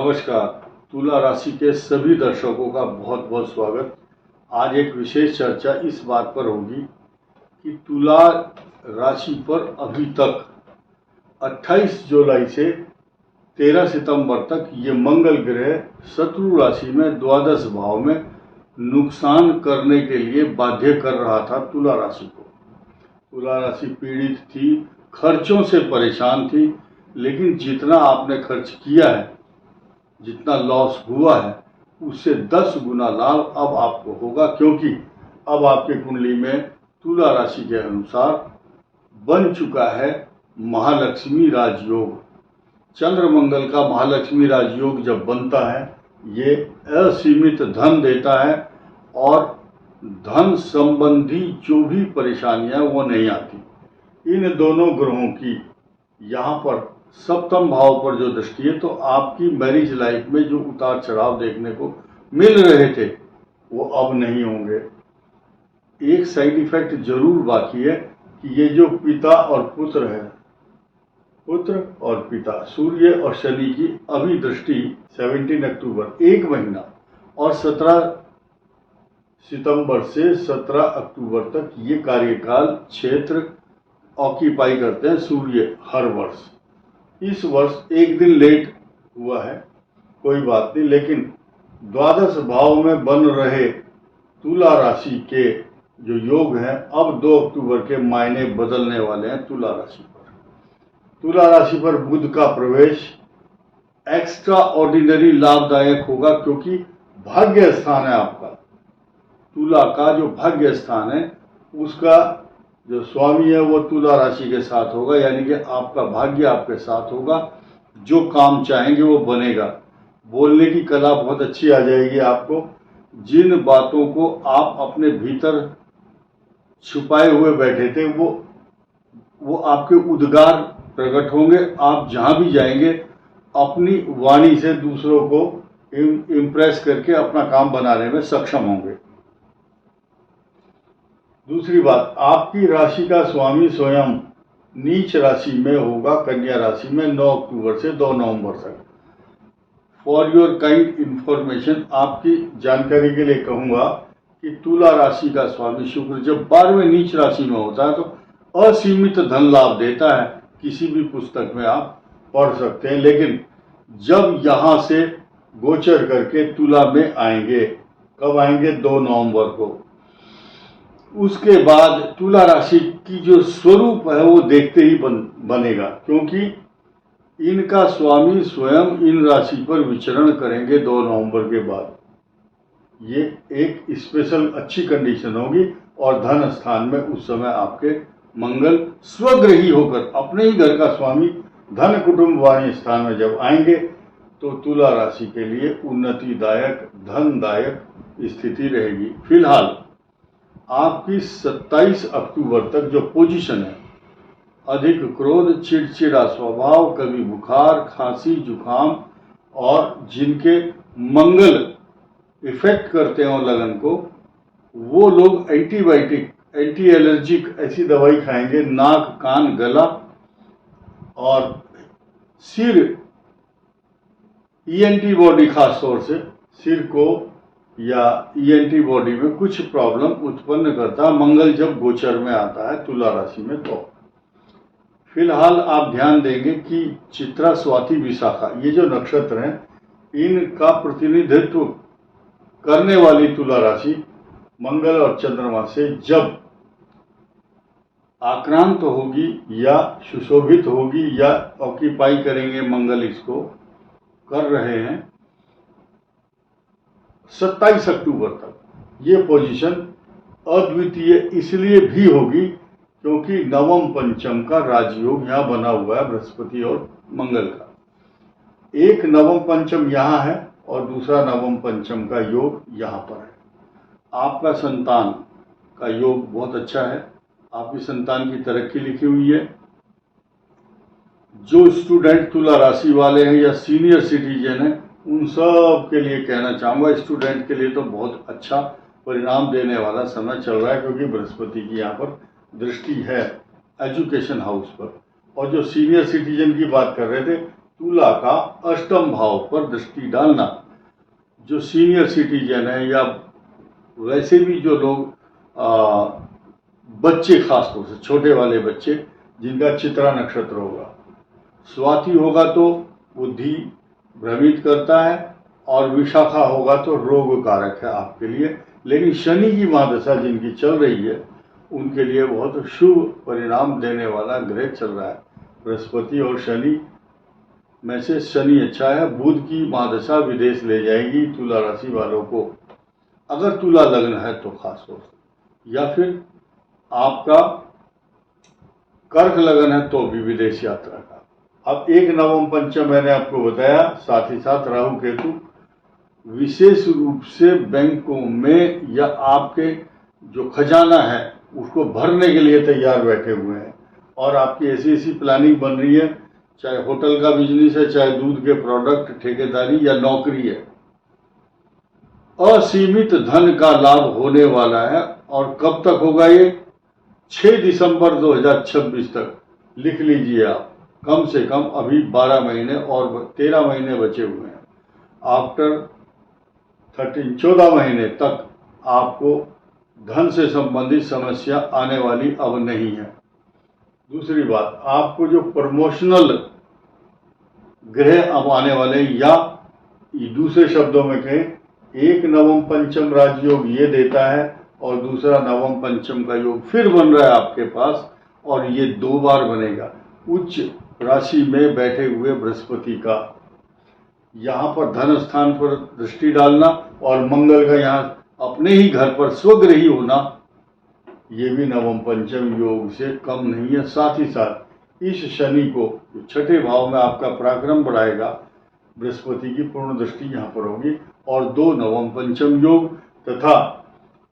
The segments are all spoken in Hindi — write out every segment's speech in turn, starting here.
नमस्कार। तुला राशि के सभी दर्शकों का बहुत बहुत स्वागत। आज एक विशेष चर्चा इस बात पर होगी कि तुला राशि पर अभी तक 28 जुलाई से 13 सितंबर तक ये मंगल ग्रह शत्रु राशि में द्वादश भाव में नुकसान करने के लिए बाध्य कर रहा था तुला राशि को। तुला राशि पीड़ित थी, खर्चों से परेशान थी, लेकिन जितना आपने खर्च किया है, जितना लॉस हुआ है, उससे 10 गुना लाभ अब आपको होगा, क्योंकि अब आपके कुंडली में तुला राशि के अनुसार बन चुका है महालक्ष्मी राजयोग। चंद्र मंगल का महालक्ष्मी राजयोग जब बनता है, ये असीमित धन देता है और धन संबंधी जो भी परेशानियां वो नहीं आती। इन दोनों ग्रहों की यहाँ पर सप्तम भाव पर जो दृष्टि है, तो आपकी मैरिज लाइफ में जो उतार चढ़ाव देखने को मिल रहे थे वो अब नहीं होंगे। एक साइड इफेक्ट जरूर बाकी है कि ये जो पिता और पुत्र है, पुत्र और पिता, सूर्य और शनि की अभी दृष्टि 17 अक्टूबर, एक महीना, और 17 सितंबर से 17 अक्टूबर तक ये कार्यकाल क्षेत्र ऑक्यूपाई करते हैं सूर्य हर वर्ष। इस वर्ष एक दिन लेट हुआ है, कोई बात नहीं, लेकिन द्वादश भाव में बन रहे तुला राशि के जो योग हैं, अब 2 अक्टूबर के मायने बदलने वाले हैं तुला राशि पर। तुला राशि पर बुध का प्रवेश एक्स्ट्रा ऑर्डिनरी लाभदायक होगा, क्योंकि भाग्य स्थान है आपका। तुला का जो भाग्य स्थान है, उसका जो स्वामी है वो तुला राशि के साथ होगा, यानी कि आपका भाग्य आपके साथ होगा। जो काम चाहेंगे वो बनेगा। बोलने की कला बहुत अच्छी आ जाएगी आपको। जिन बातों को आप अपने भीतर छुपाए हुए बैठे थे, वो आपके उद्गार प्रकट होंगे। आप जहां भी जाएंगे अपनी वाणी से दूसरों को इम्प्रेस करके अपना काम बनाने में सक्षम होंगे। दूसरी बात, आपकी राशि का स्वामी स्वयं नीच राशि में होगा, कन्या राशि में, 9 अक्टूबर से 2 नवंबर तक। फॉर योर काइंड इंफॉर्मेशन, आपकी जानकारी के लिए कहूंगा कि तुला राशि का स्वामी शुक्र जब 12वें नीच राशि में होता है तो असीमित धन लाभ देता है। किसी भी पुस्तक में आप पढ़ सकते हैं। लेकिन जब यहां से गोचर करके तुला में आएंगे, कब आएंगे? 2 नवंबर को। उसके बाद तुला राशि की जो स्वरूप है वो देखते ही बनेगा, क्योंकि इनका स्वामी स्वयं इन राशि पर विचरण करेंगे 2 नवंबर के बाद। ये एक स्पेशल अच्छी कंडीशन होगी, और धन स्थान में उस समय आपके मंगल स्वग्रही होकर अपने ही घर का स्वामी धन कुटुंब वाणी स्थान में जब आएंगे, तो तुला राशि के लिए उन्नतिदायक, धनदायक स्थिति रहेगी। फिलहाल आपकी 27 अक्टूबर तक जो पोजीशन है, अधिक क्रोध, चिड़चिड़ा स्वभाव, कभी बुखार, खांसी, जुकाम, और जिनके मंगल इफेक्ट करते हो लगन को, वो लोग एंटीबायोटिक, एंटी एलर्जिक ऐसी दवाई खाएंगे। नाक, कान, गला और सिर, ईएनटी बॉडी, खास तौर से सिर को या ईएनटी बॉडी में कुछ प्रॉब्लम उत्पन्न करता है मंगल जब गोचर में आता है तुला राशि में। तो फिलहाल आप ध्यान देंगे कि चित्रा, स्वाति, विशाखा, ये जो नक्षत्र हैं, इनका प्रतिनिधित्व करने वाली तुला राशि मंगल और चंद्रमा से जब आक्रांत होगी या सुशोभित होगी या ऑक्यूपाई करेंगे, मंगल इसको कर रहे हैं 27 अक्टूबर तक। ये पोजीशन अद्वितीय इसलिए भी होगी क्योंकि नवम पंचम का राजयोग यहाँ बना हुआ है, बृहस्पति और मंगल का। एक नवम पंचम यहाँ है और दूसरा नवम पंचम का योग यहाँ पर है। आपका संतान का योग बहुत अच्छा है, आपकी संतान की तरक्की लिखी हुई है। जो स्टूडेंट तुला राशि वाले हैं या सीनियर सिटीजन हैं, उन सब के लिए कहना चाहूँगा, स्टूडेंट के लिए तो बहुत अच्छा परिणाम देने वाला समय चल रहा है, क्योंकि बृहस्पति की यहाँ पर दृष्टि है एजुकेशन हाउस पर। और जो सीनियर सिटीजन की बात कर रहे थे, तुला का अष्टम भाव पर दृष्टि डालना। जो सीनियर सिटीजन है या वैसे भी जो लोग बच्चे, खासतौर से छोटे वाले बच्चे जिनका चित्रा नक्षत्र होगा, स्वाति होगा तो बुद्धि भ्रमित करता है और विशाखा होगा तो रोग कारक है आपके लिए। लेकिन शनि की महादशा जिनकी चल रही है उनके लिए बहुत शुभ परिणाम देने वाला ग्रह चल रहा है। बृहस्पति और शनि में से शनि अच्छा है। बुध की महादशा विदेश ले जाएगी तुला राशि वालों को, अगर तुला लग्न है तो खास तौर से, या फिर आपका कर्क लगन है तो भी विदेश यात्रा का। अब 1 नवम पंचम मैंने आपको बताया, साथ ही साथ राहु केतु विशेष रूप से बैंकों में या आपके जो खजाना है उसको भरने के लिए तैयार बैठे हुए हैं। और आपकी ऐसी प्लानिंग बन रही है, चाहे होटल का बिजनेस है, चाहे दूध के प्रोडक्ट, ठेकेदारी या नौकरी है, असीमित धन का लाभ होने वाला है। और कब तक होगा ये? 6 दिसंबर 2026 तक। लिख लीजिए आप, कम से कम अभी 12 महीने और 13 महीने बचे हुए हैं। आफ्टर 14 महीने तक आपको धन से संबंधित समस्या आने वाली अब नहीं है। दूसरी बात, आपको जो प्रमोशनल ग्रह अब आने वाले, या दूसरे शब्दों में कहें, 1 नवम पंचम राजयोग ये देता है और दूसरा नवम पंचम का योग फिर बन रहा है आपके पास, और ये 2 बार बनेगा। उच्च राशि में बैठे हुए बृहस्पति का यहाँ पर धन स्थान पर दृष्टि डालना और मंगल का यहाँ अपने ही घर पर स्वग्रही होना, ये भी नवम पंचम योग से कम नहीं है। साथ ही साथ इस शनि को 6ठे भाव में आपका पराक्रम बढ़ाएगा, बृहस्पति की पूर्ण दृष्टि यहाँ पर होगी, और 2 नवम पंचम योग तथा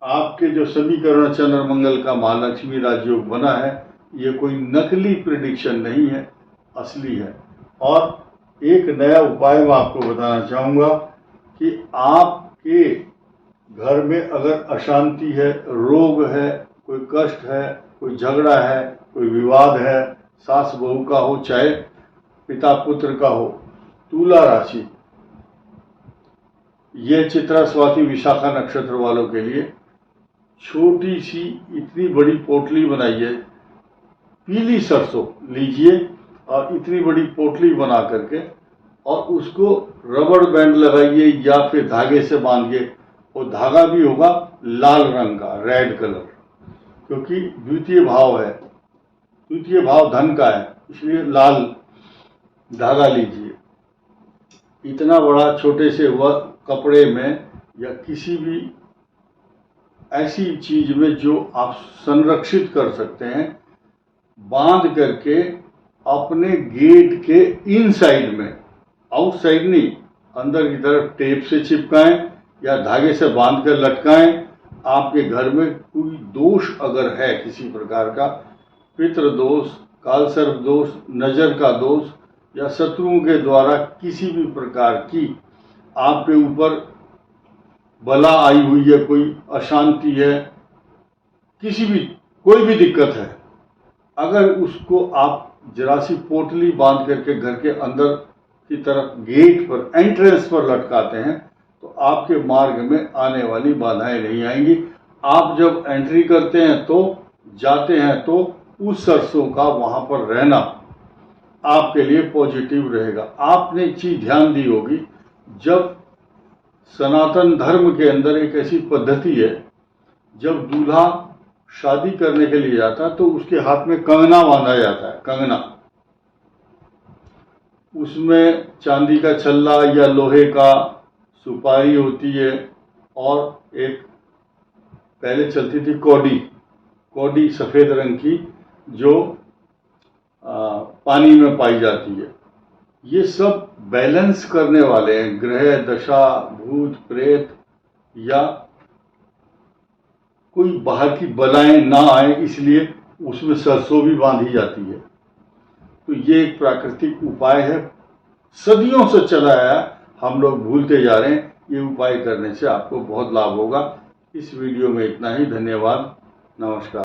आपके जो समीकरण चंद्र मंगल का महालक्ष्मी राजयोग बना है, ये कोई नकली प्रिडिक्शन नहीं है, असली है। और एक नया उपाय मैं आपको बताना चाहूँगा कि आपके घर में अगर अशांति है, रोग है, कोई कष्ट है, कोई झगड़ा है, कोई विवाद है, सास बहू का हो चाहे पिता पुत्र का हो, तुला राशि ये चित्रा स्वाति विशाखा नक्षत्र वालों के लिए छोटी सी इतनी बड़ी पोटली बनाइए, पीली सरसों लीजिए और इतनी बड़ी पोटली बना करके और उसको रबड़ बैंड लगाइए या फिर धागे से बांधिए। वो धागा भी होगा लाल रंग का, रेड कलर, क्योंकि द्वितीय भाव है, द्वितीय भाव धन का है, इसलिए लाल धागा लीजिए। इतना बड़ा छोटे से वह कपड़े में या किसी भी ऐसी चीज में जो आप संरक्षित कर सकते हैं, बांध करके अपने गेट के इनसाइड में, आउटसाइड नहीं, अंदर की तरफ टेप से चिपकाएं या धागे से बांध कर लटकाएं। आपके घर में कोई दोष अगर है किसी प्रकार का, पितृ दोष, कालसर्प दोष, नजर का दोष या शत्रुओं के द्वारा किसी भी प्रकार की आपके ऊपर बला आई हुई है, कोई अशांति है, किसी भी कोई भी दिक्कत है, अगर उसको आप जरा सी पोटली बांध करके घर के अंदर की तरफ गेट पर, एंट्रेंस पर लटकाते हैं तो आपके मार्ग में आने वाली बाधाएं नहीं आएंगी। आप जब एंट्री करते हैं तो जाते हैं तो उस सरसों का वहां पर रहना आपके लिए पॉजिटिव रहेगा। आपने चीज ध्यान दी होगी, जब सनातन धर्म के अंदर एक ऐसी पद्धति है, जब दूल्हा शादी करने के लिए जाता है तो उसके हाथ में कंगना बांधा जाता है। कंगना, उसमें चांदी का छल्ला या लोहे का सुपारी होती है और एक पहले चलती थी कौड़ी, कौड़ी सफेद रंग की जो पानी में पाई जाती है। ये सब बैलेंस करने वाले हैं, ग्रह दशा, भूत प्रेत या कोई बाहर की बलाएं ना आए, इसलिए उसमें सरसों भी बांधी जाती है। तो ये एक प्राकृतिक उपाय है, सदियों से चला आया, हम लोग भूलते जा रहे हैं। ये उपाय करने से आपको बहुत लाभ होगा। इस वीडियो में इतना ही। धन्यवाद, नमस्कार।